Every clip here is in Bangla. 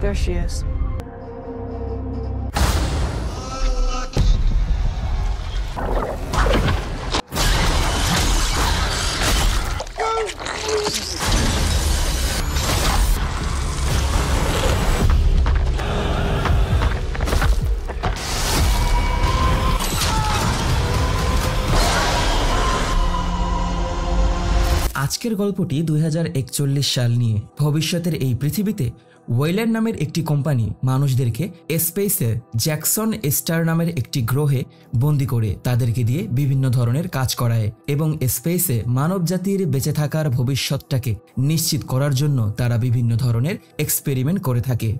There she is. আজকের গল্পটি 2041 সাল নিয়ে। ভবিষ্যতের এই পৃথিবীতে ওয়েল্যান্ড নামের একটি কোম্পানি মানুষদেরকে স্পেসে জ্যাকসন স্টার নামের একটি গ্রহে বন্দি করে তাদেরকে দিয়ে বিভিন্ন ধরনের কাজ করায় এবং স্পেসে মানবজাতির বেঁচে থাকার ভবিষ্যৎটাকে নিশ্চিত করার জন্য তারা বিভিন্ন ধরনের এক্সপেরিমেন্ট করে থাকে।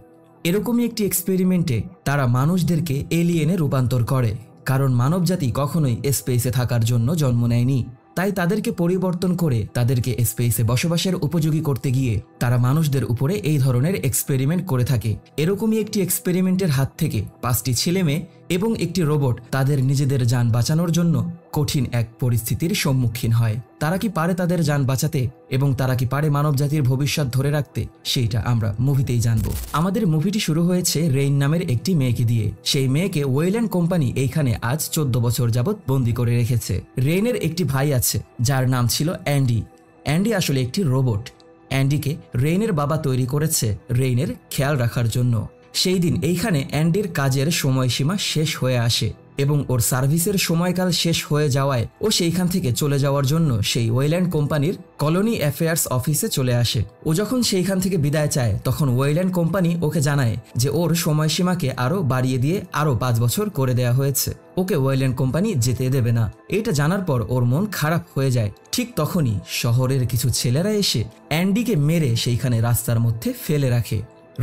এরকমই একটি এক্সপেরিমেন্টে তারা মানুষদেরকে এলিয়েনে রূপান্তর করে, কারণ মানবজাতি কখনোই স্পেসে থাকার জন্য জন্ম নেয়নি। তাই তাদেরকে পরিবর্তন করে তাদেরকে স্পেসে বসবাসের উপযোগী করতে গিয়ে তারা মানুষদের উপরে এই ধরনের এক্সপেরিমেন্ট করে থাকে। এরকমই একটি এক্সপেরিমেন্টের হাত থেকে 5টি ছেলেমেয়ে এবং একটি রোবট তাদের নিজেদের যান বাঁচানোর জন্য কঠিন এক পরিস্থিতির সম্মুখীন হয়। তারা কি পারে তাদের যান বাঁচাতে এবং তারা কি পারে মানবজাতির ভবিষ্যৎ ধরে রাখতে, সেইটা আমরা মুভিতেই জানবো। আমাদের মুভিটি শুরু হয়েছে রেইন নামের একটি মেয়েকে দিয়ে। সেই মেয়েকে ওয়েল্যান্ড কোম্পানি এইখানে আজ 14 বছর যাবৎ বন্দি করে রেখেছে। রেইনের একটি ভাই আছে যার নাম ছিল অ্যান্ডি। অ্যান্ডি আসলে একটি রোবট। অ্যান্ডিকে রেইনের বাবা তৈরি করেছে রেইনের খেয়াল রাখার জন্য। সেই দিন এইখানে অ্যান্ডির কাজের সময়সীমা শেষ হয়ে আসে এবং ওর সার্ভিসের সময়কাল শেষ হয়ে যাওয়ায় ও সেইখান থেকে চলে যাওয়ার জন্য সেই ওয়েল্যান্ড কোম্পানির কলোনি অ্যাফেয়ার্স অফিসে চলে আসে। ও যখন সেইখান থেকে বিদায় চায় তখন ওয়েল্যান্ড কোম্পানি ওকে জানায় যে ওর সময়সীমাকে আরও বাড়িয়ে দিয়ে আরও 5 বছর করে দেয়া হয়েছে। ওকে ওয়েল্যান্ড কোম্পানি যেতে দেবে না। এটা জানার পর ওর মন খারাপ হয়ে যায়। ঠিক তখনই শহরের কিছু ছেলেরা এসে অ্যান্ডিকে মেরে সেইখানে রাস্তার মধ্যে ফেলে রাখে।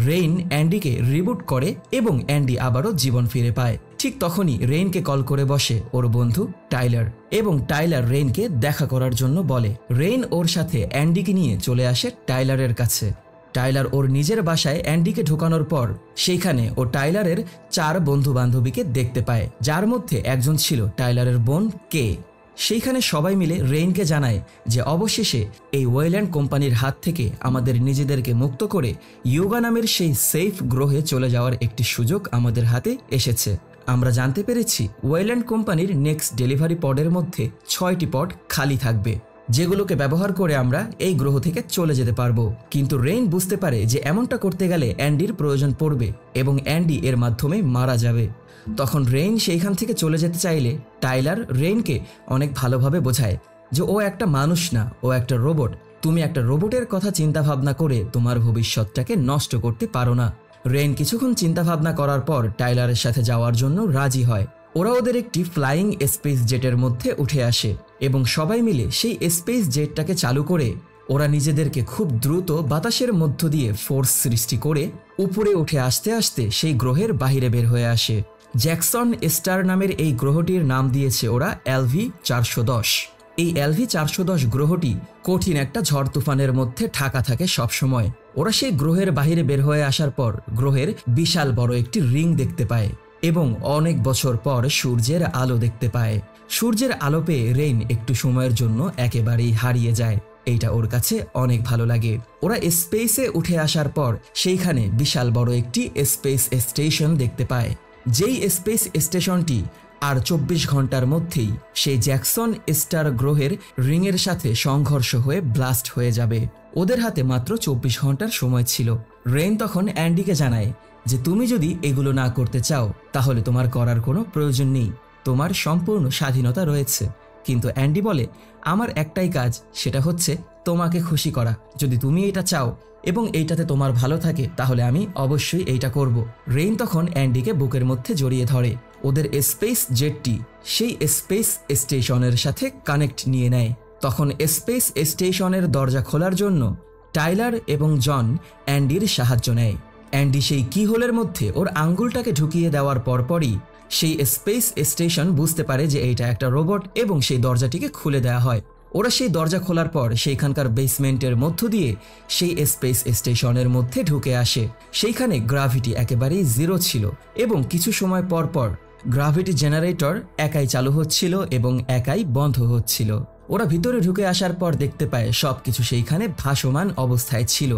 রেইন অ্যান্ডিকে রিবুট করে এবং অ্যান্ডি আবারও জীবন ফিরে পায়। ঠিক তখনই রেইনকে কল করে বসে ওর বন্ধু টাইলার এবং টাইলার রেইনকে দেখা করার জন্য বলে। রেইন ওর সাথে অ্যান্ডিকে নিয়ে চলে আসে টাইলারের কাছে। টাইলার ওর নিজের বাসায় অ্যান্ডিকে ঢোকানোর পর সেইখানে ও টাইলারের 4 বন্ধু বান্ধবীকে দেখতে পায়, যার মধ্যে একজন ছিল টাইলারের বোন কে। সেইখানে সবাই মিলে রেইনকে জানায় যে অবশেষে এই ওয়েল্যান্ড কোম্পানির হাত থেকে আমাদের নিজেদেরকে মুক্ত করে ইয়োগা নামের সেই সেফ গ্রহে চলে যাওয়ার একটি সুযোগ আমাদের হাতে এসেছে। আমরা জানতে পেরেছি ওয়েল্যান্ড কোম্পানির নেক্সট ডেলিভারি পডের মধ্যে 6টি পড খালি থাকবে, যেগুলোকে ব্যবহার করে আমরা এই গ্রহ থেকে চলে যেতে পারবো। কিন্তু রেইন বুঝতে পারে যে এমনটা করতে গেলে অ্যান্ডির প্রয়োজন পড়বে এবং অ্যান্ডি এর মাধ্যমে মারা যাবে। তখন রেইন সেইখান থেকে চলে যেতে চাইলে টাইলার রেইনকে অনেক ভালোভাবে বোঝায় যে ও একটা মানুষ না, ও একটা রোবট। তুমি একটা রোবটের কথা চিন্তা ভাবনা করে তোমার ভবিষ্যৎটাকে নষ্ট করতে পারো না। রেইন কিছুক্ষণ চিন্তা ভাবনা করার পর টাইলারের সাথে যাওয়ার জন্য রাজি হয়। ওরা ওদের একটি ফ্লাইং স্পেস জেটের মধ্যে উঠে আসে এবং সবাই মিলে সেই স্পেস জেটটাকে চালু করে ওরা নিজেদেরকে খুব দ্রুত বাতাসের মধ্য দিয়ে ফোর্স সৃষ্টি করে উপরে উঠে আসতে আসতে সেই গ্রহের বাহিরে বের হয়ে আসে। জ্যাকসন স্টার নামের এই গ্রহটির নাম দিয়েছে ওরা LV-410। এই LV-410 গ্রহটি কঠিন একটা ঝড় তুফানের মধ্যে ঢাকা থাকে সবসময়। ওরা সেই গ্রহের বাহিরে বের হয়ে আসার পর গ্রহের বিশাল বড় একটি রিং দেখতে পায় এবং অনেক বছর পর সূর্যের আলো দেখতে পায়। সূর্যের আলো পেয়ে রেইন একটু সময়ের জন্য একেবারেই হারিয়ে যায়। এইটা ওর কাছে অনেক ভালো লাগে। ওরা স্পেসে উঠে আসার পর সেইখানে বিশাল বড় একটি স্পেস স্টেশন দেখতে পায়। যেই স্পেস স্টেশনটি আর 24 ঘন্টার মধ্যেই সেই জ্যাকসন স্টার গ্রহের রিংয়ের সাথে সংঘর্ষ হয়ে ব্লাস্ট হয়ে যাবে। ওদের হাতে মাত্র 24 ঘন্টার সময় ছিল। রেইন তখন অ্যান্ডিকে জানায় যে তুমি যদি এগুলো না করতে চাও তাহলে তোমার করার কোনো প্রয়োজন নেই, তোমার সম্পূর্ণ স্বাধীনতা রয়েছে। কিন্তু অ্যান্ডি বলে আমার একটাই কাজ, সেটা হচ্ছে তোমাকে খুশি করা। যদি তুমি এটা চাও এবং এইটাতে তোমার ভালো থাকে তাহলে আমি অবশ্যই এইটা করব। রেইন তখন অ্যান্ডিকে বুকের মধ্যে জড়িয়ে ধরে। ওদের স্পেস জেটটি সেই স্পেস স্টেশনের সাথে কানেক্ট নিয়ে নেয়। তখন স্পেস স্টেশনের দরজা খোলার জন্য টাইলার এবং জন অ্যান্ডির সাহায্য নেয়। অ্যান্ডি সেই কিহোলের মধ্যে ওর আঙ্গুলটাকে ঢুকিয়ে দেওয়ার পরপরই সেই স্পেস স্টেশন বুঝতে পারে যে এইটা একটা রোবট এবং সেই দরজাটিকে খুলে দেওয়া হয়। ওরা সেই দরজা খোলার পর সেইখানকার বেসমেন্টের মধ্য দিয়ে সেই স্পেস স্টেশনের মধ্যে ঢুকে আসে। সেইখানে গ্রাভিটি একেবারেই 0 ছিল এবং কিছু সময় পর পর গ্রাভিটি জেনারেটর একাই চালু হচ্ছিল এবং একাই বন্ধ হচ্ছিল। ওরা ভিতরে ঢুকে আসার পর দেখতে পায় সবকিছু সেইখানে ভাসমান অবস্থায় ছিল।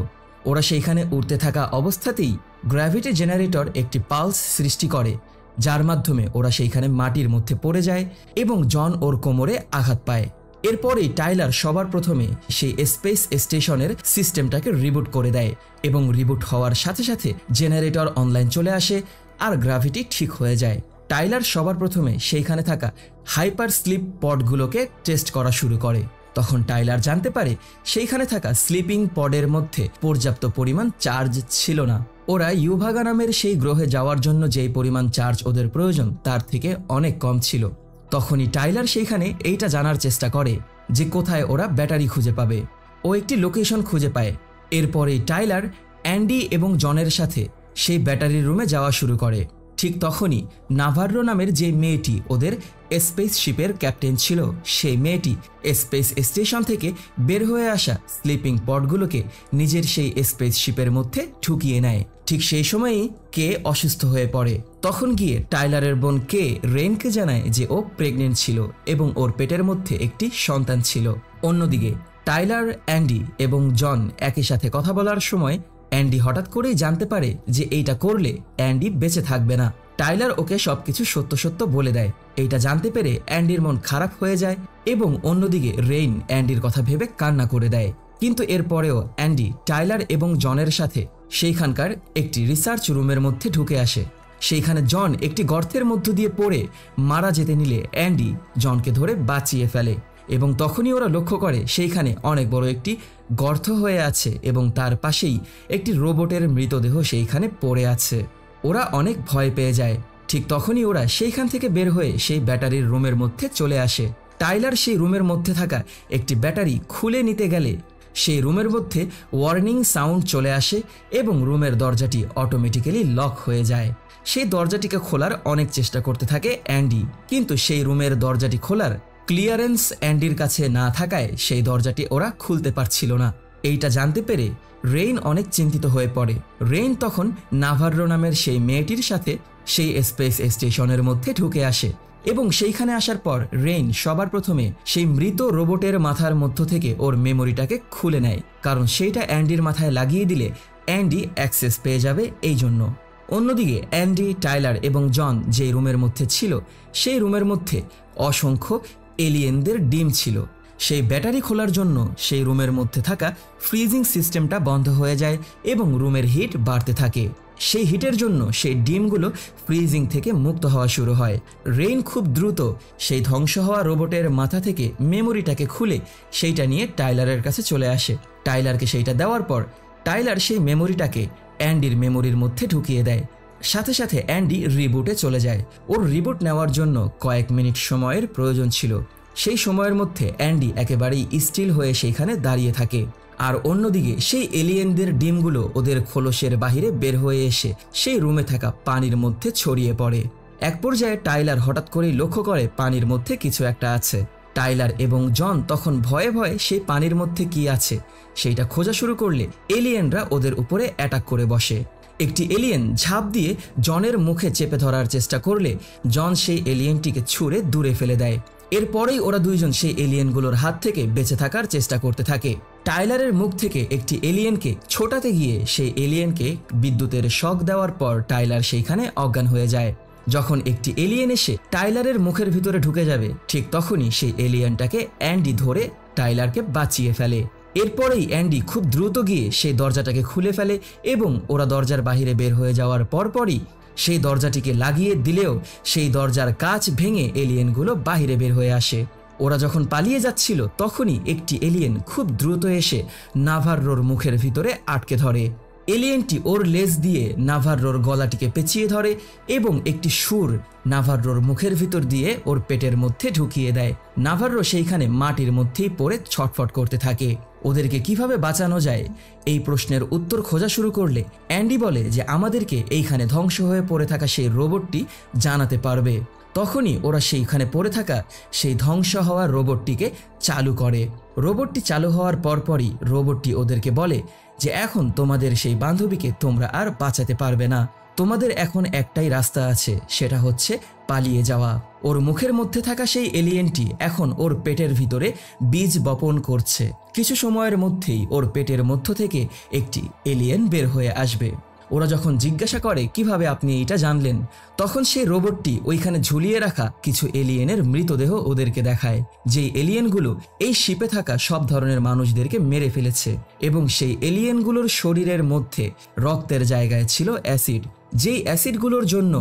ওরা সেইখানে উড়তে থাকা অবস্থাতেই গ্র্যাভিটি জেনারেটর একটি পালস সৃষ্টি করে, যার মাধ্যমে ওরা সেইখানে মাটির মধ্যে পড়ে যায় এবং জন ওর কোমরে আঘাত পায়। এরপরেই টাইলার সবার প্রথমে সেই স্পেস স্টেশনের সিস্টেমটাকে রিবুট করে দেয় এবং রিবুট হওয়ার সাথে সাথে জেনারেটর অনলাইন চলে আসে আর গ্র্যাভিটি ঠিক হয়ে যায়। টাইলার সবার প্রথমে সেইখানে থাকা হাইপার স্লিপ পডগুলোকে টেস্ট করা শুরু করে। তখন টাইলার জানতে পারে সেইখানে থাকা স্লিপিং পডের মধ্যে পর্যাপ্ত পরিমাণ চার্জ ছিল না। ওরা ইউভাগা নামের সেই গ্রহে যাওয়ার জন্য যেই পরিমাণ চার্জ ওদের প্রয়োজন তার থেকে অনেক কম ছিল। তখনই টাইলার সেইখানে এইটা জানার চেষ্টা করে যে কোথায় ওরা ব্যাটারি খুঁজে পাবে। ও একটি লোকেশন খুঁজে পায়। এরপরেই টাইলার অ্যান্ডি এবং জনের সাথে সেই ব্যাটারির রুমে যাওয়া শুরু করে। ঠিক তখনই নাভাররো নামের যে মেয়েটি ওদের স্পেস শিপের ক্যাপ্টেন ছিল, সেই মেয়েটি স্পেস স্টেশন থেকে বের হয়ে আসা স্লিপিং পডগুলোকে নিজের সেই স্পেস শিপের মধ্যে ঢুকিয়ে নেয়। ঠিক সেই সময়েই কে অসুস্থ হয়ে পড়ে। তখন গিয়ে টাইলারের বোন কে রেইনকে জানায় যে ও প্রেগনেন্ট ছিল এবং ওর পেটের মধ্যে একটি সন্তান ছিল। অন্যদিকে টাইলার, অ্যান্ডি এবং জন একই সাথে কথা বলার সময় অ্যান্ডি হঠাৎ করেই জানতে পারে যে এইটা করলে অ্যান্ডি বেঁচে থাকবে না। টাইলার ওকে সবকিছু সত্য সত্য বলে দেয়। এইটা জানতে পেরে অ্যান্ডির মন খারাপ হয়ে যায় এবং অন্যদিকে রেইন অ্যান্ডির কথা ভেবে কান্না করে দেয়। কিন্তু এরপরেও অ্যান্ডি টাইলার এবং জনের সাথে সেইখানকার একটি রিসার্চ রুমের মধ্যে ঢুকে আসে। সেইখানে জন একটি গর্তের মধ্য দিয়ে পড়ে মারা যেতে নিলে অ্যান্ডি জনকে ধরে বাঁচিয়ে ফেলে এবং তখনই ওরা লক্ষ্য করে সেইখানে অনেক বড় একটি গর্ত হয়ে আছে এবং তার পাশেই একটি রোবটের মৃতদেহ সেইখানে পড়ে আছে। ওরা অনেক ভয় পেয়ে যায়। ঠিক তখনই ওরা সেইখান থেকে বের হয়ে সেই ব্যাটারির রুমের মধ্যে চলে আসে। টাইলার সেই রুমের মধ্যে থাকা একটি ব্যাটারি খুলে নিতে গেলে সেই রুমের মধ্যে ওয়ার্নিং সাউন্ড চলে আসে এবং রুমের দরজাটি অটোমেটিক্যালি লক হয়ে যায়। সেই দরজাটিকে খোলার অনেক চেষ্টা করতে থাকে অ্যান্ডি, কিন্তু সেই রুমের দরজাটি খোলার ক্লিয়ারেন্স অ্যান্ডির কাছে না থাকায় সেই দরজাটি ওরা খুলতে পারছিল না। এইটা জানতে পেরে রেইন অনেক চিন্তিত হয়ে পড়ে। রেইন তখন নাভাররো নামের সেই মেয়েটির সাথে সেই স্পেস স্টেশনের মধ্যে ঢুকে আসে এবং সেইখানে আসার পর রেইন সবার প্রথমে সেই মৃত রোবটের মাথার মধ্য থেকে ওর মেমোরিটাকে খুলে নেয়, কারণ সেইটা অ্যান্ডির মাথায় লাগিয়ে দিলে অ্যান্ডি অ্যাক্সেস পেয়ে যাবে এই জন্য। অন্যদিকে অ্যান্ডি, টাইলার এবং জন যে রুমের মধ্যে ছিল সেই রুমের মধ্যে অসংখ্য এলিয়েনদের ডিম ছিল। সেই ব্যাটারি খোলার জন্য সেই রুমের মধ্যে থাকা ফ্রিজিং সিস্টেমটা বন্ধ হয়ে যায় এবং রুমের হিট বাড়তে থাকে। সেই হিটের জন্য সেই ডিমগুলো ফ্রিজিং থেকে মুক্ত হওয়া শুরু হয়। রেইন খুব দ্রুত সেই ধ্বংস হওয়া রোবটের মাথা থেকে মেমোরিটাকে খুলে সেইটা নিয়ে টাইলারের কাছে চলে আসে। টাইলারকে সেইটা দেওয়ার পর টাইলার সেই মেমোরিটাকে অ্যান্ডির মেমোরির মধ্যে ঢুকিয়ে দেয়। সাথে সাথে অ্যান্ডি রিবুটে চলে যায়। ওর রিবুট নেওয়ার জন্য কয়েক মিনিট সময়ের প্রয়োজন ছিল। সেই সময়ের মধ্যে অ্যান্ডি একেবারেই স্টিল হয়ে সেইখানে দাঁড়িয়ে থাকে। আর অন্যদিকে সেই এলিয়েনদের ডিমগুলো ওদের খোলসের বাহিরে বের হয়ে এসে সেই রুমে থাকা পানির মধ্যে ছড়িয়ে পড়ে। এক পর্যায়ে টাইলার হঠাৎ করেই লক্ষ্য করে পানির মধ্যে কিছু একটা আছে। টাইলার এবং জন তখন ভয়ে ভয়ে সেই পানির মধ্যে কি আছে সেইটা খোঁজা শুরু করলে এলিয়েনরা ওদের উপরে অ্যাটাক করে বসে। একটি এলিয়েন ঝাঁপ দিয়ে জনের মুখে চেপে ধরার চেষ্টা করলে জন সেই এলিয়েনটিকে ছুঁড়ে দূরে ফেলে দেয়। এরপরেই ওরা দুইজন সেই এলিয়েনগুলোর হাত থেকে বেঁচে থাকার চেষ্টা করতে থাকে। টাইলারের মুখ থেকে একটি এলিয়েনকে ছোটাতে গিয়ে সেই এলিয়েনকে বিদ্যুতের শক দেওয়ার পর টাইলার সেইখানে অজ্ঞান হয়ে যায়। যখন একটি এলিয়েন এসে টাইলারের মুখের ভিতরে ঢুকে যাবে ঠিক তখনই সেই এলিয়েনটাকে অ্যান্ডি ধরে টাইলারকে বাঁচিয়ে ফেলে। এরপরেই অ্যান্ডি খুব দ্রুত গিয়ে সেই দরজাটাকে খুলে ফেলে এবং ওরা দরজার বাহিরে বের হয়ে যাওয়ার পরপরই সেই দরজাটিকে লাগিয়ে দিলেও সেই দরজার কাঁচ ভেঙে এলিয়েনগুলো বাহিরে বের হয়ে আসে। ওরা যখন পালিয়ে যাচ্ছিল তখনই একটি এলিয়েন খুব দ্রুত এসে নাভাররোর মুখের ভিতরে আটকে ধরে। এলিয়েনটি ওর লেজ দিয়ে নাভাররোর গলাটিকে পেঁচিয়ে ধরে এবং একটি সুর নাভাররোর মুখের ভিতর দিয়ে ওর পেটের মধ্যে ঢুকিয়ে দেয়। নাভাররো সেইখানে মাটির মধ্যেই পড়ে ছটফট করতে থাকে। ওদেরকে কিভাবে বাঁচানো যায় এই প্রশ্নের উত্তর খোঁজা শুরু করলে অ্যান্ডি বলে যে আমাদেরকে এইখানে ধ্বংস হয়ে পড়ে থাকা সেই রোবটটি জানাতে পারবে। তখনই ওরা সেইখানে পড়ে থাকা সেই ধ্বংস হওয়া রোবটটিকে চালু করে। রোবটটি চালু হওয়ার পরপরই রোবটটি ওদেরকে বলে যে এখন তোমাদের সেই বান্ধবীকে তোমরা আর বাঁচাতে পারবে না, তোমাদের এখন একটাই রাস্তা আছে, সেটা হচ্ছে পালিয়ে যাওয়া। ওর মুখের মধ্যে থাকা সেই এলিয়েনটি এখন ওর পেটের ভিতরে বীজ বপন করছে। কিছু সময়ের মধ্যেই ওর পেটের মধ্য থেকে একটি এলিয়েন বের হয়ে আসবে। ওরা যখন জিজ্ঞাসা করে কিভাবে আপনি এটা জানলেন, তখন সেই রোবটটি ওইখানে ঝুলিয়ে রাখা কিছু এলিয়েনের মৃতদেহ ওদেরকে দেখায়। যেই এলিয়েনগুলো এই শিপে থাকা সব ধরনের মানুষদেরকে মেরে ফেলেছে এবং সেই এলিয়েনগুলোর শরীরের মধ্যে রক্তের জায়গায় ছিল অ্যাসিড, যেই অ্যাসিডগুলোর জন্য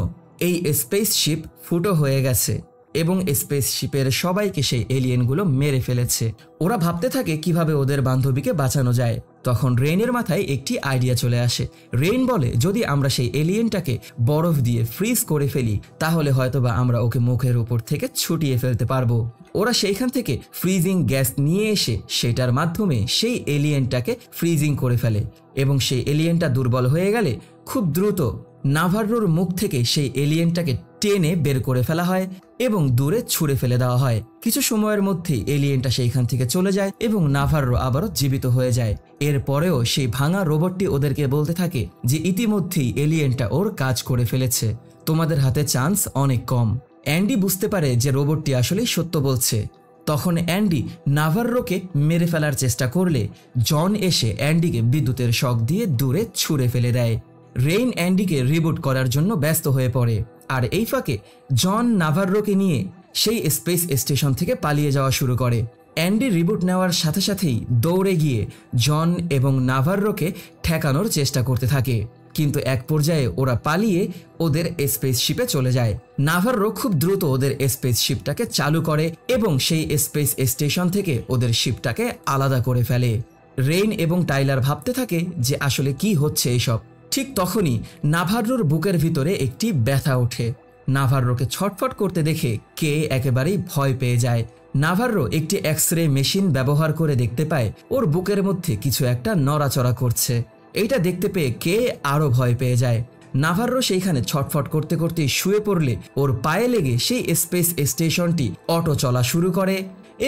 এই স্পেসশিপ ফুটো হয়ে গেছে এবং স্পেসশিপের সবাইকে সেই এলিয়েনগুলো মেরে ফেলেছে। ওরা ভাবতে থাকে কিভাবে ওদের বান্ধবীকে বাঁচানো যায়। তখন রেইনের মাথায় একটি আইডিয়া চলে আসে। রেইন বলে যদি আমরা সেই এলিয়েনটাকে বরফ দিয়ে ফ্রিজ করে ফেলি তাহলে হয়তোবা আমরা ওকে মুখের উপর থেকে ছুটিয়ে ফেলতে পারবো। ওরা সেইখান থেকে ফ্রিজিং গ্যাস নিয়ে এসে সেটার মাধ্যমে সেই এলিয়েনটাকে ফ্রিজিং করে ফেলে এবং সেই এলিয়েনটা দুর্বল হয়ে গেলে খুব দ্রুত নাভারোর মুখ থেকে সেই এলিয়েনটাকে টেনে বের করে ফেলা হয় এবং দূরে ছুঁড়ে ফেলে দেওয়া হয়। কিছু সময়ের মধ্যেই এলিয়েনটা সেইখান থেকে চলে যায় এবং নাভারো আবারও জীবিত হয়ে যায়। এরপরেও সেই ভাঙা রোবটটি ওদেরকে বলতে থাকে যে ইতিমধ্যেই এলিয়েনটা ওর কাজ করে ফেলেছে, তোমাদের হাতে চান্স অনেক কম। অ্যান্ডি বুঝতে পারে যে রোবটটি আসলেই সত্য বলছে। তখন অ্যান্ডি নাভারোকে মেরে ফেলার চেষ্টা করলে জন এসে অ্যান্ডিকে বিদ্যুতের শক দিয়ে দূরে ছুঁড়ে ফেলে দেয়। রেইন অ্যান্ডিকে রিবুট করার জন্য ব্যস্ত হয়ে পড়ে, আর এই ফাঁকে জন নাভারোকে নিয়ে সেই স্পেস স্টেশন থেকে পালিয়ে যাওয়া শুরু করে। অ্যান্ডি রিবুট নেওয়ার সাথে সাথেই দৌড়ে গিয়ে জন এবং নাভারোকে ঠেকানোর চেষ্টা করতে থাকে, কিন্তু এক পর্যায়ে ওরা পালিয়ে ওদের স্পেসশিপে চলে যায়। নাভারো খুব দ্রুত ওদের স্পেসশিপটাকে চালু করে এবং সেই স্পেস স্টেশন থেকে ওদের শিপটাকে আলাদা করে ফেলে। রেইন এবং টাইলার ভাবতে থাকে যে আসলে কি হচ্ছে এইসব। ঠিক তখনই নাভারোর বুকের ভিতরে একটি ব্যথা ওঠে। নাভারোকে ছটফট করতে দেখে কে একেবারেই ভয় পেয়ে যায়। নাভারো একটি এক্স-রে মেশিন ব্যবহার করে দেখতে পায় ওর বুকের মধ্যে কিছু একটা নড়াচড়া করছে। এইটা দেখতে পেয়ে কে আরও ভয় পেয়ে যায়। নাভারো সেইখানে ছটফট করতে করতে শুয়ে পড়লে ওর পায়ে লেগে সেই স্পেস স্টেশনটি অটো চলা শুরু করে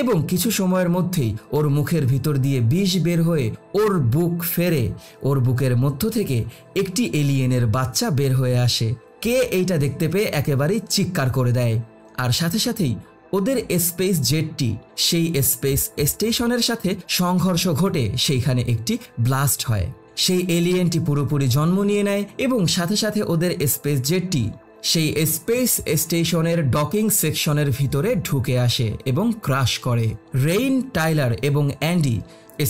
এবং কিছু সময়ের মধ্যেই ওর মুখের ভিতর দিয়ে বিষ বের হয়ে ওর বুক ফেরে ওর বুকের মধ্য থেকে একটি এলিয়েনের বাচ্চা বের হয়ে আসে। কে এইটা দেখতে পেয়ে একেবারেই চিৎকার করে দেয়, আর সাথে সাথেই ওদের স্পেস জেটটি সেই স্পেস স্টেশনের সাথে সংঘর্ষ ঘটে সেইখানে একটি ব্লাস্ট হয়। সেই এলিয়েনটি পুরোপুরি জন্ম নিয়ে নেয় এবং সাথে সাথে ওদের স্পেস জেটটি সেই স্পেস স্টেশনের ডকিং সেকশনের ভিতরে ঢুকে আসে এবং ক্রাশ করে। রেইন, টাইলার এবং অ্যান্ডি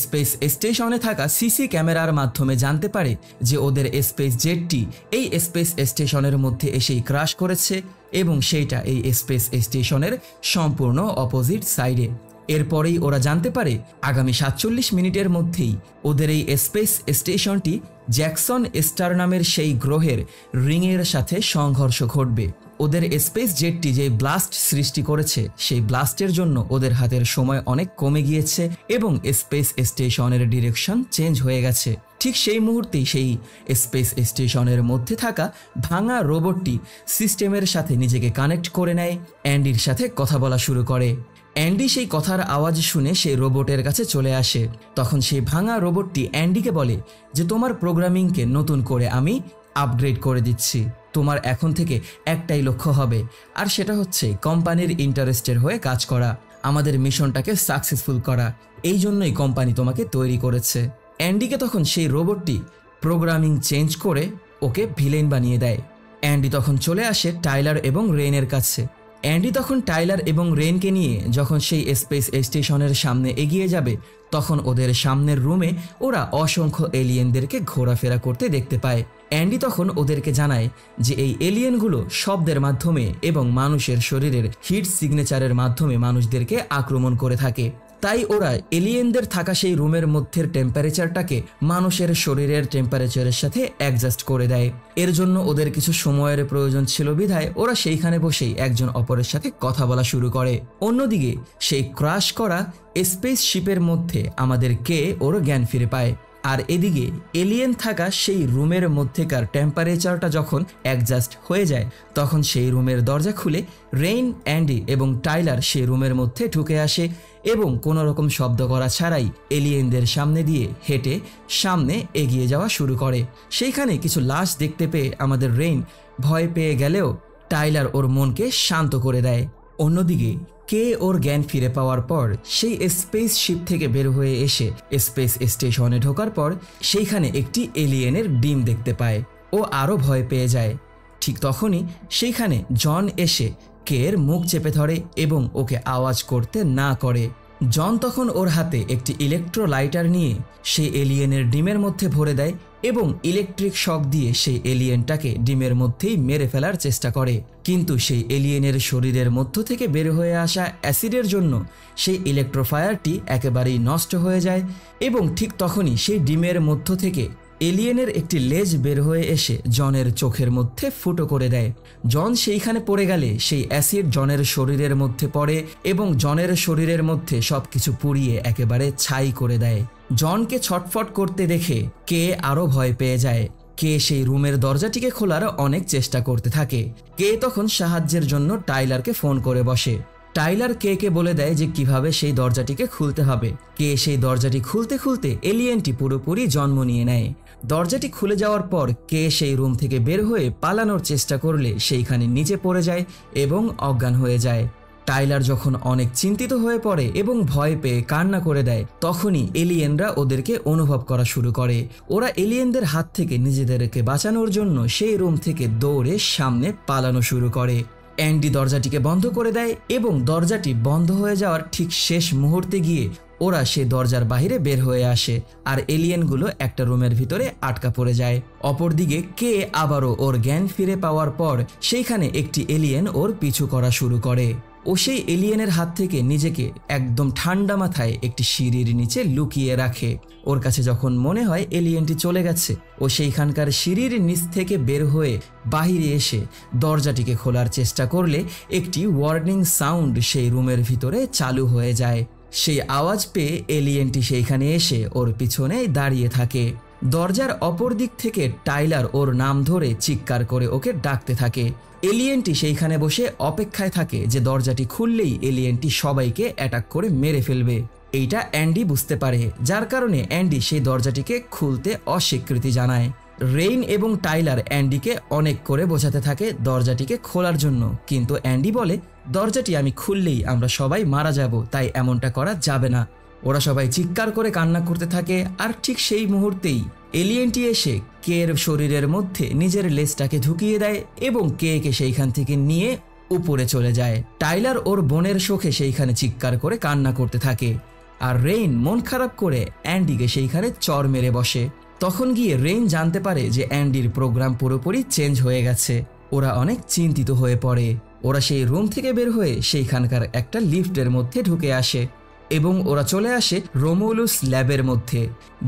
স্পেস স্টেশনে থাকা সিসি ক্যামেরার মাধ্যমে জানতে পারে যে ওদের স্পেস জেটটি এই স্পেস স্টেশনের মধ্যে এসেই ক্রাশ করেছে এবং সেইটা এই স্পেস স্টেশনের সম্পূর্ণ অপোজিট সাইডে। এরপরেই ওরা জানতে পারে আগামী 47 মিনিটের মধ্যেই ওদের এই স্পেস স্টেশনটি জ্যাকসন স্টার নামের সেই গ্রহের রিংয়ের সাথে সংঘর্ষ ঘটবে। ওদের স্পেস জেটটি যে ব্লাস্ট সৃষ্টি করেছে সেই ব্লাস্টের জন্য ওদের হাতের সময় অনেক কমে গিয়েছে এবং স্পেস স্টেশনের ডিরেকশন চেঞ্জ হয়ে গেছে। ঠিক সেই মুহূর্তেই সেই স্পেস স্টেশনের মধ্যে থাকা ভাঙা রোবটটি সিস্টেমের সাথে নিজেকে কানেক্ট করে নেয়, অ্যান্ডির সাথে কথা বলা শুরু করে। অ্যান্ডি সেই কথার আওয়াজ শুনে সেই রোবটের কাছে চলে আসে। তখন সেই ভাঙা রোবটটি অ্যান্ডিকে বলে যে তোমার প্রোগ্রামিংকে নতুন করে আমি আপগ্রেড করে দিচ্ছি, তোমার এখন থেকে একটাই লক্ষ্য হবে, আর সেটা হচ্ছে কোম্পানির ইন্টারেস্টের হয়ে কাজ করা, আমাদের মিশনটাকে সাকসেসফুল করা। এই জন্যই কোম্পানি তোমাকে তৈরি করেছে। অ্যান্ডিকে তখন সেই রোবটটি প্রোগ্রামিং চেঞ্জ করে ওকে ভিলেন বানিয়ে দেয়। অ্যান্ডি তখন চলে আসে টাইলার এবং রেইনের কাছে। অ্যান্ডি তখন টাইলার এবং রেইনকে নিয়ে যখন সেই স্পেস স্টেশনের সামনে এগিয়ে যাবে তখন ওদের সামনের রুমে ওরা অসংখ্য এলিয়েনদেরকে ঘোরাফেরা করতে দেখতে পায়। অ্যান্ডি তখন ওদেরকে জানায় যে এই এলিয়েনগুলো শব্দের মাধ্যমে এবং মানুষের শরীরের হিট সিগনেচারের মাধ্যমে মানুষদেরকে আক্রমণ করে থাকে। তাই ওরা এলিয়েনদের থাকা সেই রুমের মধ্যের টেম্পারেচারটাকে মানুষের শরীরের টেম্পারেচারের সাথে অ্যাডজাস্ট করে দেয়। এর জন্য ওদের কিছু সময়ের প্রয়োজন ছিল বিধায় ওরা সেইখানে বসেই একজন অপরের সাথে কথা বলা শুরু করে। অন্যদিকে সেই ক্রাশ করা স্পেস শিপের মধ্যে আমাদের কে ওর জ্ঞান ফিরে পায়। আর এদিকে এলিয়েন থাকা সেই রুমের মধ্যেকার টেম্পারেচারটা যখন অ্যাডজাস্ট হয়ে যায় তখন সেই রুমের দরজা খুলে রেইন, অ্যান্ডি এবং টাইলার সেই রুমের মধ্যে ঢুকে আসে এবং কোনো রকম শব্দ করা ছাড়াই এলিয়েনদের সামনে দিয়ে হেঁটে সামনে এগিয়ে যাওয়া শুরু করে। সেইখানে কিছু লাশ দেখতে পেয়ে আমাদের রেইন ভয় পেয়ে গেলেও টাইলার ওর মনকে শান্ত করে দেয়। অন্যদিকে কে ওর জ্ঞান ফিরে পাওয়ার পর সেই স্পেস শিপ থেকে বের হয়ে এসে স্পেস স্টেশনে ঢোকার পর সেইখানে একটি এলিয়েনের ডিম দেখতে পায়। ও আরও ভয় পেয়ে যায়। ঠিক তখনই সেইখানে জন এসে কের মুখ চেপে ধরে এবং ওকে আওয়াজ করতে না করে। জন তখন ওর হাতে একটি ইলেকট্রোলাইটার নিয়ে সেই এলিয়েনের ডিমের মধ্যে ভরে দেয় এবং ইলেকট্রিক শক দিয়ে সেই এলিয়েনটাকে ডিমের মধ্যেই মেরে ফেলার চেষ্টা করে। কিন্তু সেই এলিয়েনের শরীরের মধ্য থেকে বের হয়ে আসা অ্যাসিডের জন্য সেই ইলেকট্রোফায়ারটি একেবারেই নষ্ট হয়ে যায় এবং ঠিক তখনই সেই ডিমের মধ্য থেকে এলিয়েনের একটি লেজ বের হয়ে এসে জনের চোখের মধ্যে ফুটো করে দেয়। জন সেইখানে পড়ে গেলে সেই অ্যাসিড জনের শরীরের মধ্যে পড়ে এবং জনের শরীরের মধ্যে সবকিছু পুড়িয়ে একেবারে ছাই করে দেয়। জনকে ছটফট করতে দেখে কে আরও ভয় পেয়ে যায়। কে সেই রুমের দরজাটিকে খোলার অনেক চেষ্টা করতে থাকে। কে তখন সাহায্যের জন্য টাইলারকে ফোন করে বসে। টাইলার কে বলে দেয় যে কিভাবে সেই দরজাটিকে খুলতে হবে। কে সেই দরজাটি খুলতে খুলতে এলিয়েনটি পুরোপুরি জন্ম নিয়ে নেয়। দরজাটি খুলে যাওয়ার পর কে সেই রুম থেকে বের হয়ে পালানোর চেষ্টা করলে সেইখানে নিচে পড়ে যায় এবং অজ্ঞান হয়ে যায়। টাইলার যখন অনেক চিন্তিত হয়ে পড়ে এবং ভয় পেয়ে কান্না করে দেয় তখনই এলিয়েনরা ওদেরকে অনুভব করা শুরু করে। ওরা এলিয়েনদের হাত থেকে নিজেদেরকে বাঁচানোর জন্য সেই রুম থেকে দৌড়ে সামনে পালানো শুরু করে। অ্যান্ডি দরজাটিকে বন্ধ করে দেয় এবং দরজাটি বন্ধ হয়ে যাওয়ার ঠিক শেষ মুহূর্তে গিয়ে ওরা সে দরজার বাইরে বের হয়ে আসে আর এলিয়েনগুলো একটা রুমের ভিতরে আটকা পড়ে যায়। অপরদিকে কে আবারও ওর জ্ঞান ফিরে পাওয়ার পর সেইখানে একটি এলিয়েন ওর পিছু করা শুরু করে। ও সেই এলিয়েনের হাত থেকে নিজেকে একদম ঠান্ডা মাথায় একটি সিঁড়ির নিচে লুকিয়ে রাখে। ওর কাছে যখন মনে হয় এলিয়েনটি চলে গেছে ও সেইখানকার সিঁড়ির নিচ থেকে বের হয়ে বাহিরে এসে দরজাটিকে খোলার চেষ্টা করলে একটি ওয়ার্নিং সাউন্ড সেই রুমের ভিতরে চালু হয়ে যায়। সেই আওয়াজ পেয়ে এলিয়েনটি সেইখানে এসে ওর পিছনে দাঁড়িয়ে থাকে। দরজার অপর দিক থেকে টাইলার ওর নাম ধরে চিৎকার করে ওকে ডাকতে থাকে। এলিয়েনটি সেইখানে বসে অপেক্ষায় থাকে যে দরজাটি খুললেই এলিয়েনটি সবাইকে অ্যাটাক করে মেরে ফেলবে। এইটা অ্যান্ডি বুঝতে পারে, যার কারণে অ্যান্ডি সেই দরজাটিকে খুলতে অস্বীকৃতি জানায়। রেইন এবং টাইলার অ্যান্ডিকে অনেক করে বোঝাতে থাকে দরজাটিকে খোলার জন্য, কিন্তু অ্যান্ডি বলে দরজাটি আমি খুললেই আমরা সবাই মারা যাব, তাই এমনটা করা যাবে না। ওরা সবাই চিৎকার করে কান্না করতে থাকে আর ঠিক সেই মুহূর্তেই এলিয়েনটি এসে কের শরীরের মধ্যে নিজের লেজটাকে ঢুকিয়ে দেয় এবং কে সেইখান থেকে নিয়ে উপরে চলে যায়। টাইলার ওর বোনের শোকে সেইখানে চিৎকার করে কান্না করতে থাকে আর রেইন মন খারাপ করে অ্যান্ডিকে সেইখানে চর মেরে বসে। তখন গিয়ে রেইন জানতে পারে যে অ্যান্ডির প্রোগ্রাম পুরোপুরি চেঞ্জ হয়ে গেছে। ওরা অনেক চিন্তিত হয়ে পড়ে। ওরা সেই রুম থেকে বের হয়ে সেইখানকার একটা লিফটের মধ্যে ঢুকে আসে এবং ওরা চলে আসে রোমুলুস ল্যাবের মধ্যে,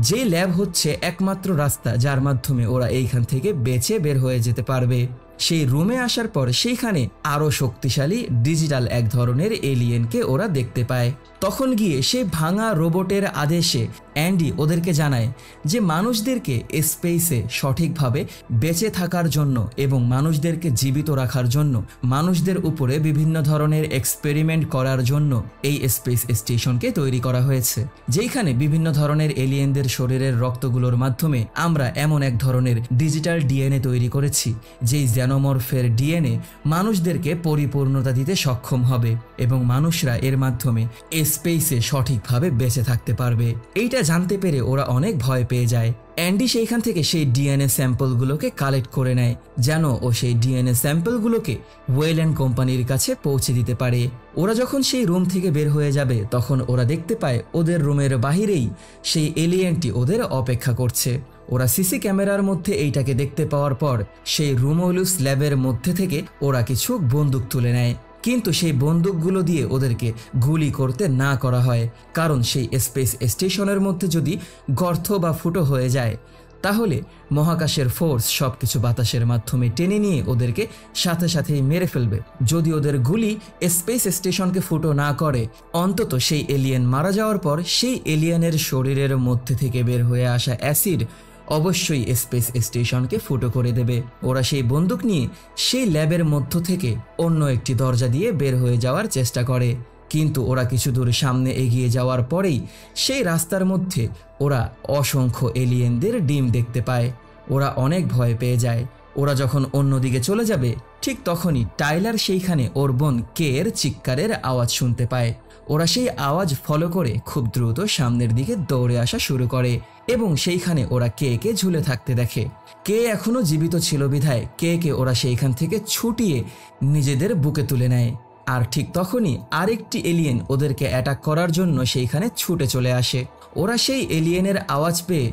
যে ল্যাব হচ্ছে একমাত্র রাস্তা যার মাধ্যমে ওরা এইখান থেকে বেঁচে বের হয়ে যেতে পারবে। সেই রুমে আসার পর সেইখানে আরও শক্তিশালী ডিজিটাল এক ধরনের এলিয়েনকে ওরা দেখতে পায়। তখন গিয়ে সেই ভাঙা রোবটের আদেশে অ্যান্ডি ওদেরকে জানায় যে মানুষদেরকে স্পেসে সঠিকভাবে বেঁচে থাকার জন্য এবং মানুষদেরকে জীবিত রাখার জন্য মানুষদের উপরে বিভিন্ন ধরনের এক্সপেরিমেন্ট করার জন্য এই স্পেস স্টেশনকে তৈরি করা হয়েছে, যেখানে বিভিন্ন ধরনের এলিয়েনদের শরীরের রক্তগুলোর মাধ্যমে আমরা এমন এক ধরনের ডিজিটাল ডিএনএ তৈরি করেছি যেই জেনোমরফের ডিএনএ মানুষদেরকে পরিপূর্ণতা দিতে সক্ষম হবে এবং মানুষরা এর মাধ্যমে স্পেসে সঠিকভাবে বেঁচে থাকতে পারবে। এইটা জানতে পেরে ওরা অনেক ভয় পেয়ে যায়। অ্যান্ডি সেইখান থেকে সেই ডিএনএ স্যাম্পলগুলোকে কালেক্ট করে নেয় যেন ও সেই ডিএনএ স্যাম্পলগুলোকে ওয়েল্যান্ড কোম্পানির কাছে পৌঁছে দিতে পারে। ওরা যখন সেই রুম থেকে বের হয়ে যাবে তখন ওরা দেখতে পায় ওদের রুমের বাহিরেই সেই এলিয়েনটি ওদের অপেক্ষা করছে। ওরা সিসি ক্যামেরার মধ্যে এইটাকে দেখতে পাওয়ার পর সেই রোমুলুস ল্যাবের মধ্যে থেকে ওরা কিছু বন্দুক তুলে নেয়, কিন্তু সেই বন্দুকগুলো দিয়ে ওদেরকে গুলি করতে না করা হয়, কারণ সেই স্পেস স্টেশনের মধ্যে যদি গর্ত বা ফুটো হয়ে যায় তাহলে মহাকাশের ফোর্স সবকিছু বাতাসের মাধ্যমে টেনে নিয়ে ওদেরকে সাথে সাথেই মেরে ফেলবে। যদি ওদের গুলি স্পেস স্টেশনকে ফুটো না করে, অন্তত সেই এলিয়েন মারা যাওয়ার পর সেই এলিয়েনের শরীরের মধ্যে থেকে বের হয়ে আসা অ্যাসিড অবশ্যই স্পেস স্টেশনকে ফুটো করে দেবে। ওরা সেই বন্দুক নিয়ে সেই ল্যাবের মধ্য থেকে অন্য একটি দরজা দিয়ে বের হয়ে যাওয়ার চেষ্টা করে, কিন্তু ওরা কিছু দূর সামনে এগিয়ে যাওয়ার পরেই সেই রাস্তার মধ্যে ওরা অসংখ্য এলিয়েনদের ডিম দেখতে পায়। ওরা অনেক ভয় পেয়ে যায়। ওরা যখন অন্যদিকে চলে যাবে ঠিক তখনই টাইলার সেইখানে ওর বোন কে এর চিৎকারের আওয়াজ শুনতে পায়। ওরা সেই আওয়াজ ফলো করে খুব দ্রুত সামনের দিকে দৌড়ে আসা শুরু করে এবং সেইখানে ওরা কে কে ঝুলে থাকতে দেখে। কে এখনো জীবিত ছিল বিধায় কে ওরা সেইখান থেকে ছুটিয়ে নিজেদের বুকে তুলে নেয়। আর ঠিক তখনই আরেকটি এলিয়েন ওদেরকে অ্যাটাক করার জন্য সেইখানে ছুটে চলে আসে। ওরা সেই এলিয়েনের আওয়াজ পেয়ে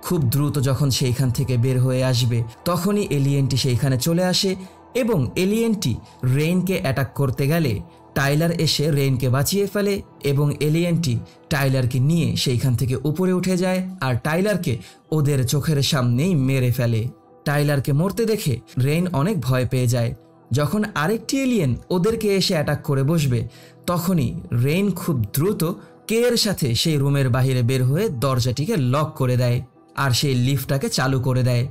খুব দ্রুত যখন সেইখান থেকে বের হয়ে আসবে তখনই এলিয়েনটি সেইখানে চলে আসে এবং এলিয়েনটি রেইনকে অ্যাটাক করতে গেলে টাইলার এসে রেইনকে বাঁচিয়ে ফেলে এবং এলিয়েনটি টাইলারকে নিয়ে সেইখান থেকে উপরে উঠে যায় আর টাইলারকে ওদের চোখের সামনেই মেরে ফেলে। টাইলারকে মরতে দেখে রেইন অনেক ভয় পেয়ে যায়। যখন আরেকটি এলিয়েন ওদেরকে এসে অ্যাটাক করে বসবে তখনই রেইন খুব দ্রুত কে এর সাথে সেই রুমের বাইরে বের হয়ে দরজাটিকে লক করে দেয় আর সেই লিফটটাকে চালু করে দেয়।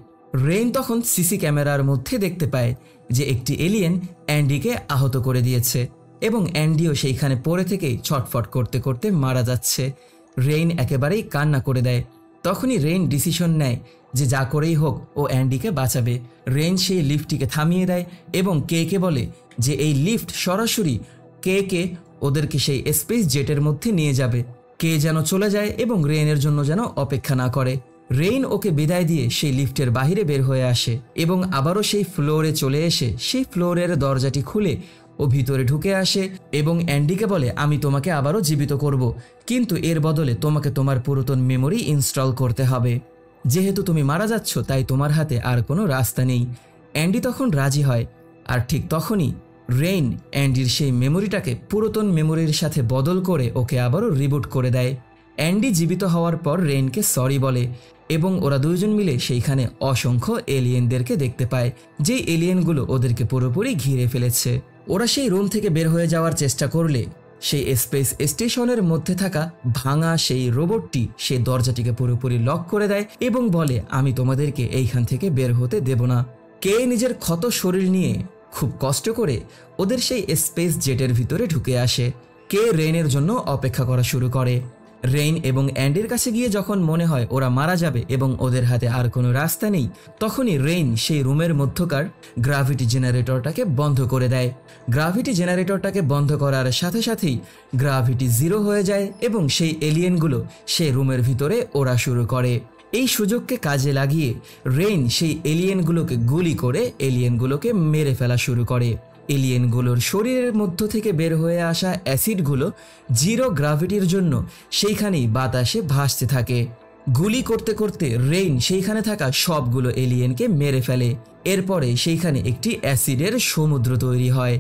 রেইন তখন সিসি ক্যামেরার মধ্যে দেখতে পায় যে একটি এলিয়েন অ্যান্ডিকে আহত করে দিয়েছে এবং অ্যান্ডিও সেইখানে পড়ে থেকেই ছটফট করতে করতে মারা যাচ্ছে। রেইন একেবারেই কান্না করে দেয়। তখনই রেইন ডিসিশন নেয় যে যা করেই হোক ও অ্যান্ডিকে বাঁচাবে। রেইন সেই লিফটটিকে থামিয়ে দেয় এবং কে বলে যে এই লিফট সরাসরি কে ওদেরকে সেই স্পেস জেটের মধ্যে নিয়ে যাবে। কে যেন চলে যায় এবং রেইনের জন্য যেন অপেক্ষা না করে। রেইন ওকে বিদায় দিয়ে সেই লিফটের বাহিরে বের হয়ে আসে এবং আবারও সেই ফ্লোরে চলে এসে সেই ফ্লোরের দরজাটি খুলে ও ভিতরে ঢুকে আসে এবং অ্যান্ডিকে বলে আমি তোমাকে আবারও জীবিত করব, কিন্তু এর বদলে তোমাকে তোমার পুরাতন মেমোরি ইনস্টল করতে হবে। যেহেতু তুমি মারা যাচ্ছ তাই তোমার হাতে আর কোনো রাস্তা নেই। অ্যান্ডি তখন রাজি হয় আর ঠিক তখনই রেইন অ্যান্ডির সেই মেমোরিটাকে পুরাতন মেমোরির সাথে বদল করে ওকে আবারও রিবুট করে দেয়। অ্যান্ডি জীবিত হওয়ার পর রেইনকে সরি বলে এবং ওরা দুজন মিলে সেইখানে অসংখ্য এলিয়েনদেরকে দেখতে পায়, যেই এলিয়েনগুলো ওদেরকে পুরোপুরি ঘিরে ফেলেছে। ওরা সেই রুম থেকে বের হয়ে যাওয়ার চেষ্টা করলে সেই স্পেস স্টেশনের মধ্যে থাকা ভাঙা সেই রোবটটি সেই দরজাটিকে পুরোপুরি লক করে দেয় এবং বলে আমি তোমাদেরকে এইখান থেকে বের হতে দেব না। কে নিজের ক্ষত শরীর নিয়ে খুব কষ্ট করে ওদের সেই স্পেস জেটের ভিতরে ঢুকে আসে। কে রেইনের জন্য অপেক্ষা করা শুরু করে। রেইন এবং অ্যান্ডির কাছে গিয়ে যখন মনে হয় ওরা মারা যাবে এবং ওদের হাতে আর কোনো রাস্তা নেই তখনই রেইন সেই রুমের মধ্যকার গ্র্যাভিটি জেনারেটরটাকে বন্ধ করে দেয়। গ্র্যাভিটি জেনারেটরটাকে বন্ধ করার সাথে সাথেই গ্র্যাভিটি জিরো হয়ে যায় এবং সেই এলিয়েনগুলো সেই রুমের ভিতরে ওড়া শুরু করে। এই সুযোগকে কাজে লাগিয়ে রেইন সেই এলিয়েনগুলোকে গুলি করে এলিয়েনগুলোকে মেরে ফেলা শুরু করে। এলিয়েনগুলোর শরীরের মধ্য থেকে বের হয়ে আসা অ্যাসিডগুলো জিরো গ্র্যাভিটির জন্য সেইখানেই বাতাসে ভাসতে থাকে। গুলি করতে করতে রেইন সেইখানে থাকা সবগুলো এলিয়েনকে মেরে ফেলে। এরপরে সেইখানে একটি অ্যাসিডের সমুদ্র তৈরি হয়।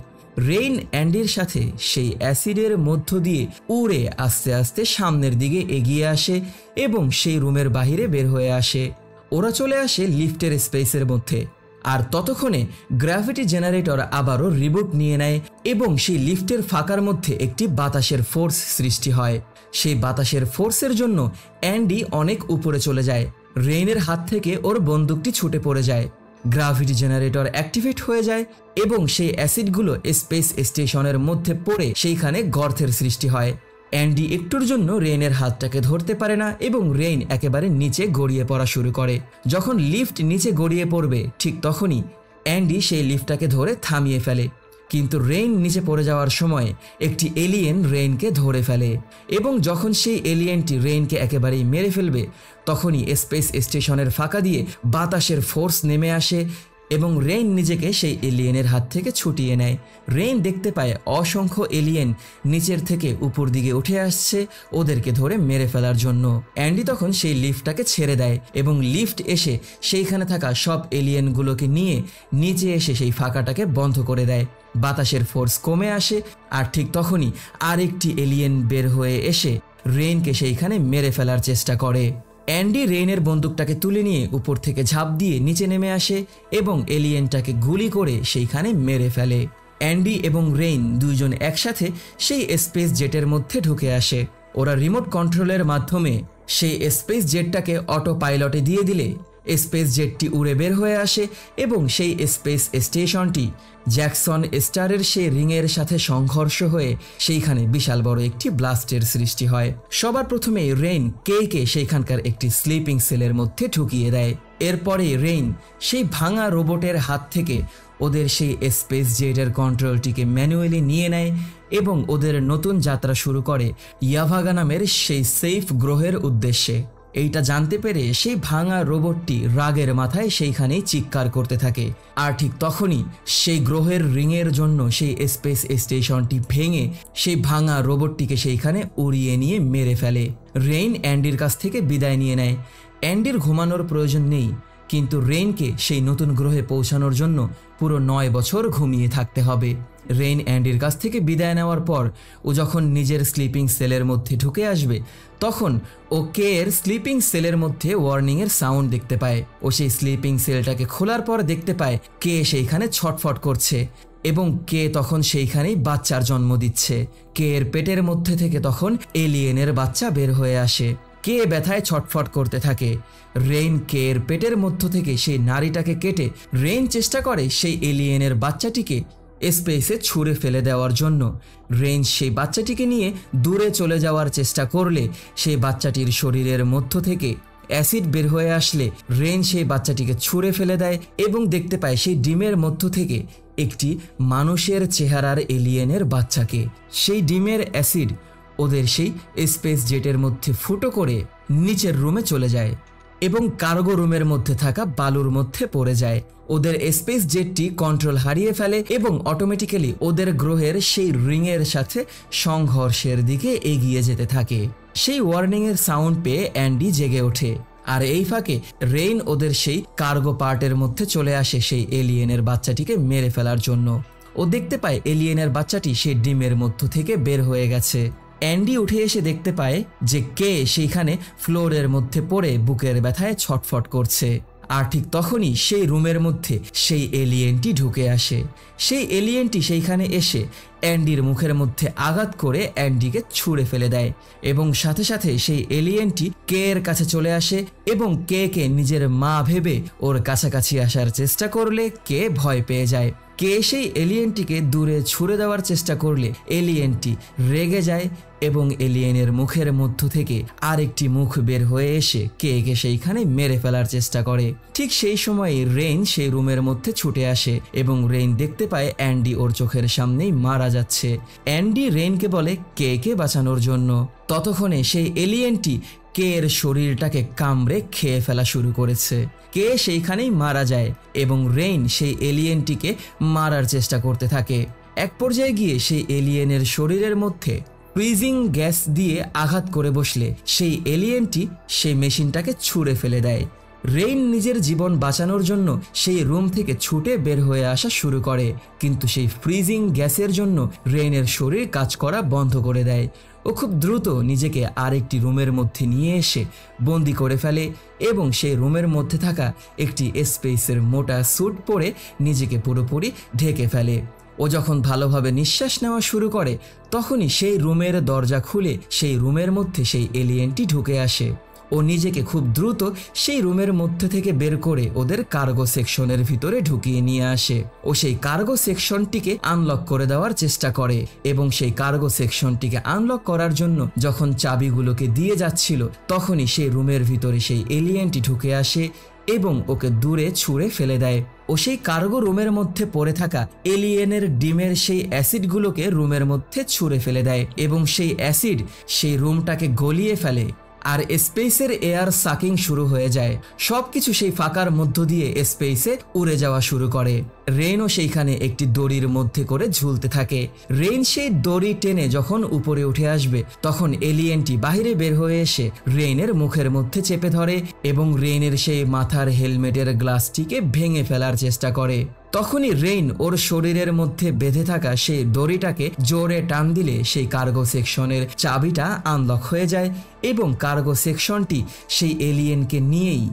রেইন অ্যান্ডির সাথে সেই অ্যাসিডের মধ্য দিয়ে উড়ে আস্তে আস্তে সামনের দিকে এগিয়ে আসে এবং সেই রুমের বাহিরে বের হয়ে আসে। ওরা চলে আসে লিফটের স্পেসের মধ্যে আর ততক্ষণে গ্র্যাভিটি জেনারেটর আবারও রিবুট নিয়ে নেয় এবং সেই লিফটের ফাঁকার মধ্যে একটি বাতাসের ফোর্স সৃষ্টি হয়। সেই বাতাসের ফোর্সের জন্য অ্যান্ডি অনেক উপরে চলে যায়। রেইনের হাত থেকে ওর বন্দুকটি ছুটে পড়ে যায়। গ্র্যাভিটি জেনারেটর অ্যাক্টিভেট হয়ে যায় এবং সেই অ্যাসিডগুলো স্পেস স্টেশনের মধ্যে পড়ে সেইখানে গর্তের সৃষ্টি হয়। অ্যান্ডি একটুর জন্য রেইনের হাতটাকে ধরতে পারে না এবং রেইন একেবারে নিচে গড়িয়ে পড়া শুরু করে। যখন লিফট নিচে গড়িয়ে পড়বে ঠিক তখনই অ্যান্ডি সেই লিফটটাকে ধরে থামিয়ে ফেলে, কিন্তু রেইন নিচে পড়ে যাওয়ার সময় একটি এলিয়েন রেইনকে ধরে ফেলে এবং যখন সেই এলিয়েনটি রেইনকে একেবারেই মেরে ফেলবে তখনই স্পেস স্টেশনের ফাঁকা দিয়ে বাতাসের ফোর্স নেমে আসে এবং রেইন নিজেকে সেই এলিয়েনের হাত থেকে ছুটিয়ে নেয়। রেইন দেখতে পায় অসংখ্য এলিয়েন নিচের থেকে উপর দিকে উঠে আসছে ওদেরকে ধরে মেরে ফেলার জন্য। অ্যান্ডি তখন সেই লিফটটাকে ছেড়ে দেয় এবং লিফট এসে সেইখানে থাকা সব এলিয়েনগুলোকে নিয়ে নিচে এসে সেই ফাঁকাটাকে বন্ধ করে দেয়। বাতাসের ফোর্স কমে আসে আর ঠিক তখনই আরেকটি এলিয়েন বের হয়ে এসে রেইনকে সেইখানে মেরে ফেলার চেষ্টা করে। অ্যান্ডি রেইনের বন্দুকটাকে তুলে নিয়ে উপর থেকে ঝাঁপ দিয়ে নিচে নেমে আসে এবং এলিয়েনটাকে গুলি করে সেইখানে মেরে ফেলে। অ্যান্ডি এবং রেইন দুইজন একসাথে সেই স্পেস জেটের মধ্যে ঢুকে আসে। ওরা রিমোট কন্ট্রোলের মাধ্যমে সেই স্পেস জেটটাকে অটো পাইলটে দিয়ে দিলে স্পেস জেটটি উড়ে বের হয়ে আসে এবং সেই স্পেস স্টেশনটি জ্যাকসন স্টারের সেই রিংয়ের সাথে সংঘর্ষ হয়ে সেইখানে বিশাল বড় একটি ব্লাস্টের সৃষ্টি হয়। সবার প্রথমে রেইন কে সেইখানকার একটি স্লিপিং সেলের মধ্যে ঢুকিয়ে দেয়। এরপরে রেইন সেই ভাঙা রোবটের হাত থেকে ওদের সেই স্পেস জেটের কন্ট্রোলটিকে ম্যানুয়ালি নিয়ে নেয় এবং ওদের নতুন যাত্রা শুরু করে ইয়াভাগা নামের সেই সেফ গ্রহের উদ্দেশ্যে। এইটা জানতে পেরে সেই ভাঙা রোবটটি রাগের মাথায় সেইখানেই চিৎকার করতে থাকে। আর ঠিক তখনই সেই গ্রহের রিংয়ের জন্য সেই স্পেস স্টেশনটি ভেঙে সেই ভাঙা রোবটটিকে সেইখানে উড়িয়ে নিয়ে মেরে ফেলে। রেইন অ্যান্ডির কাছ থেকে বিদায় নিয়ে নেয়। অ্যান্ডির ঘুমানোর প্রয়োজন নেই, কিন্তু রেইনকে সেই নতুন গ্রহে পৌঁছানোর জন্য পুরো 9 বছর ঘুমিয়ে থাকতে হবে। রেইন অ্যান্ডির কাছ থেকে বিদায় নেওয়ার পর ও যখন নিজের স্লিপিং সেলের মধ্যে ঢুকে আসবে তখন ও কে এর স্লিপিং সেলের মধ্যে ওয়ার্নিংয়ের সাউন্ড দেখতে পায়। ও সেই স্লিপিং সেলটাকে খোলার পর দেখতে পায় কে সেইখানে ছটফট করছে এবং কে তখন সেইখানেই বাচ্চার জন্ম দিচ্ছে। কে এর পেটের মধ্যে থেকে তখন এলিয়েনের বাচ্চা বের হয়ে আসে। কে ব্যথায় ছটফট করতে থাকে। রেইন কে এর পেটের মধ্য থেকে সেই নারীটাকে কেটে রেইন চেষ্টা করে সেই এলিয়েনের বাচ্চাটিকে স্পেসে ছুঁড়ে ফেলে দেওয়ার জন্য। রেইন সেই বাচ্চাটিকে নিয়ে দূরে চলে যাওয়ার চেষ্টা করলে সেই বাচ্চাটির শরীরের মধ্য থেকে অ্যাসিড বের হয়ে আসলে রেইন সেই বাচ্চাটিকে ছুঁড়ে ফেলে দেয় এবং দেখতে পায় সেই ডিমের মধ্য থেকে একটি মানুষের চেহারার এলিয়েনের বাচ্চাকে। সেই ডিমের অ্যাসিড ওদের সেই স্পেস জেটের মধ্যে ফুটো করে নিচের রুমে চলে যায় এবং কার্গো রুমের মধ্যে থাকা বালুর মধ্যে পড়ে যায়। ওদের স্পেস জেটটি কন্ট্রোল হারিয়ে ফেলে এবং অটোমেটিক্যালি ওদের গ্রহের সেই রিংয়ের সাথে সংঘর্ষের দিকে এগিয়ে যেতে থাকে। সেই ওয়ার্নিংয়ের সাউন্ড পেয়ে অ্যান্ডি জেগে ওঠে। আর এই ফাঁকে রেইন ওদের সেই কার্গো পার্টের মধ্যে চলে আসে সেই এলিয়েনের বাচ্চাটিকে মেরে ফেলার জন্য। ও দেখতে পায় এলিয়েনের বাচ্চাটি সেই ডিমের মধ্য থেকে বের হয়ে গেছে। অ্যান্ডি উঠে এসে দেখতে পায় যে কে সেইখানে ফ্লোরের মধ্যে পড়ে বুকের ব্যথায় ছটফট করছে। আর ঠিক তখনই সেই রুমের মধ্যে সেই এলিয়েনটি ঢুকে আসে। সেই এলিয়েনটি সেইখানে এসে অ্যান্ডির মুখের মধ্যে আঘাত করে অ্যান্ডিকে ছুঁড়ে ফেলে দেয় এবং সাথে সাথে সেই এলিয়েনটি কে এর কাছে চলে আসে এবং কে নিজের মা ভেবে ওর কাছাকাছি আসার চেষ্টা করলে কে ভয় পেয়ে যায়। কে সেই এলিয়েনটিকে দূরে ছুঁড়ে দেওয়ার চেষ্টা করলে এলিয়েনটি রেগে যায় এবং এলিয়েনের মুখের মধ্য থেকে আরেকটি মুখ বের হয়ে এসে কে সেইখানে মেরে ফেলার চেষ্টা করে। ঠিক সেই সময় রেইন সেই রুমের মধ্যে ছুটে আসে এবং রেইন দেখতে পায় অ্যান্ডি ওর চোখের সামনেই মারা যাচ্ছে। অ্যান্ডি রেইনকে বলে কে বাঁচানোর জন্য। ততক্ষণে সেই এলিয়েনটি কে এর শরীরটাকে কামড়ে খেয়ে ফেলা শুরু করেছে। কে সেইখানেই মারা যায় এবং রেইন সেই এলিয়েনটিকে মারার চেষ্টা করতে থাকে। এক পর্যায়ে গিয়ে সেই এলিয়েনের শরীরের মধ্যে ফ্রিজিং গ্যাস দিয়ে আঘাত করে বসলে সেই এলিয়েনটি সেই মেশিনটাকে ছুঁড়ে ফেলে দেয়। রেইন নিজের জীবন বাঁচানোর জন্য সেই রুম থেকে ছুটে বের হয়ে আসা শুরু করে, কিন্তু সেই ফ্রিজিং গ্যাসের জন্য রেইনের শরীর কাজ করা বন্ধ করে দেয়। ও খুব দ্রুত নিজেকে আরেকটি রুমের মধ্যে নিয়ে এসে বন্দি করে ফেলে এবং সেই রুমের মধ্যে থাকা একটি স্পেসের মোটা স্যুট পরে নিজেকে পুরোপুরি ঢেকে ফেলে। ও যখন ভালোভাবে নিঃশ্বাস নেওয়া শুরু করে তখনই সেই রুমের দরজা খুলে সেই রুমের মধ্যে সেই এলিয়েনটি ঢুকে আসে। ও নিজেকে খুব দ্রুত সেই রুমের মধ্যে থেকে বের করে ওদের কার্গো সেকশনের ভিতরে ঢুকিয়ে নিয়ে আসে। ও সেই কার্গো সেকশনটিকে আনলক করে দেওয়ার চেষ্টা করে এবং সেই কার্গো সেকশনটিকে আনলক করার জন্য যখন চাবিগুলোকে দিয়ে যাচ্ছিল তখনই সেই রুমের ভিতরে সেই এলিয়েনটি ঢুকে আসে এবং ওকে দূরে ছুঁড়ে ফেলে দেয়। ও সেই কার্গো রুমের মধ্যে পড়ে থাকা এলিয়েনের ডিমের সেই অ্যাসিডগুলোকে রুমের মধ্যে ছুঁড়ে ফেলে দেয় এবং সেই অ্যাসিড সেই রুমটাকে গলিয়ে ফেলে আর স্পেসের এয়ার সাকিং শুরু হয়ে যায়। সবকিছু সেই ফাঁকার মধ্য দিয়ে স্পেসে উড়ে যাওয়া শুরু করে। রেইনও সেইখানে একটি দড়ির মধ্যে করে ঝুলতে থাকে। রেইন সেই দড়ি টেনে যখন উপরে উঠে আসবে তখন এলিয়েনটি বাহিরে বের হয়ে এসে রেইনের মুখের মধ্যে চেপে ধরে এবং রেইনের সেই মাথার হেলমেটের গ্লাসটিকে ভেঙে ফেলার চেষ্টা করে। তখনই রেইন ওর শরীরের মধ্যে বেঁধে থাকা সেই দড়িটাকে জোরে টান দিলে সেই কার্গো সেকশনের চাবিটা আনলক হয়ে যায় এবং কার্গো সেকশনটি সেই এলিয়েনকে নিয়েই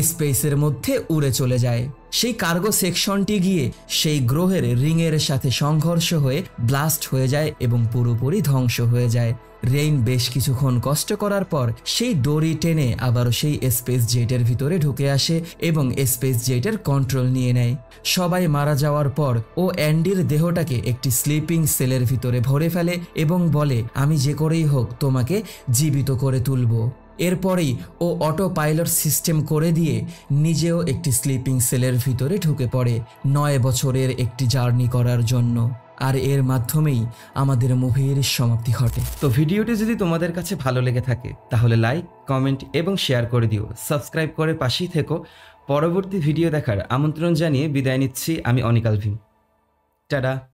স্পেসের মধ্যে উড়ে চলে যায়। সেই কার্গো সেকশনটি গিয়ে সেই গ্রহের রিংয়ের সাথে সংঘর্ষ হয়ে ব্লাস্ট হয়ে যায় এবং পুরোপুরি ধ্বংস হয়ে যায়। রেইন বেশ কিছুক্ষণ কষ্ট করার পর সেই দড়ি টেনে আবারও সেই স্পেস জেটের ভিতরে ঢুকে আসে এবং স্পেস জেটের কন্ট্রোল নিয়ে নেয়। সবাই মারা যাওয়ার পর ও অ্যান্ডির দেহটাকে একটি স্লিপিং সেলের ভিতরে ভরে ফেলে এবং বলে, আমি যে করেই হোক তোমাকে জীবিত করে তুলব। এরপরেই ও অটো পাইলট সিস্টেম করে দিয়ে নিজেও একটি স্লিপিং সেলের ভিতরে ঢুকে পড়ে 9 বছরের একটি জার্নি করার জন্য। আর এর মাধ্যমেই আমাদের মুভির সমাপ্তি ঘটে। তো ভিডিওটি যদি তোমাদের কাছে ভালো লেগে থাকে তাহলে লাইক, কমেন্ট এবং শেয়ার করে দিও। সাবস্ক্রাইব করে পাশেই থেকো। পরবর্তী ভিডিও দেখার আমন্ত্রণ জানিয়ে বিদায় নিচ্ছি আমি অনিক আলভিন। টাটা।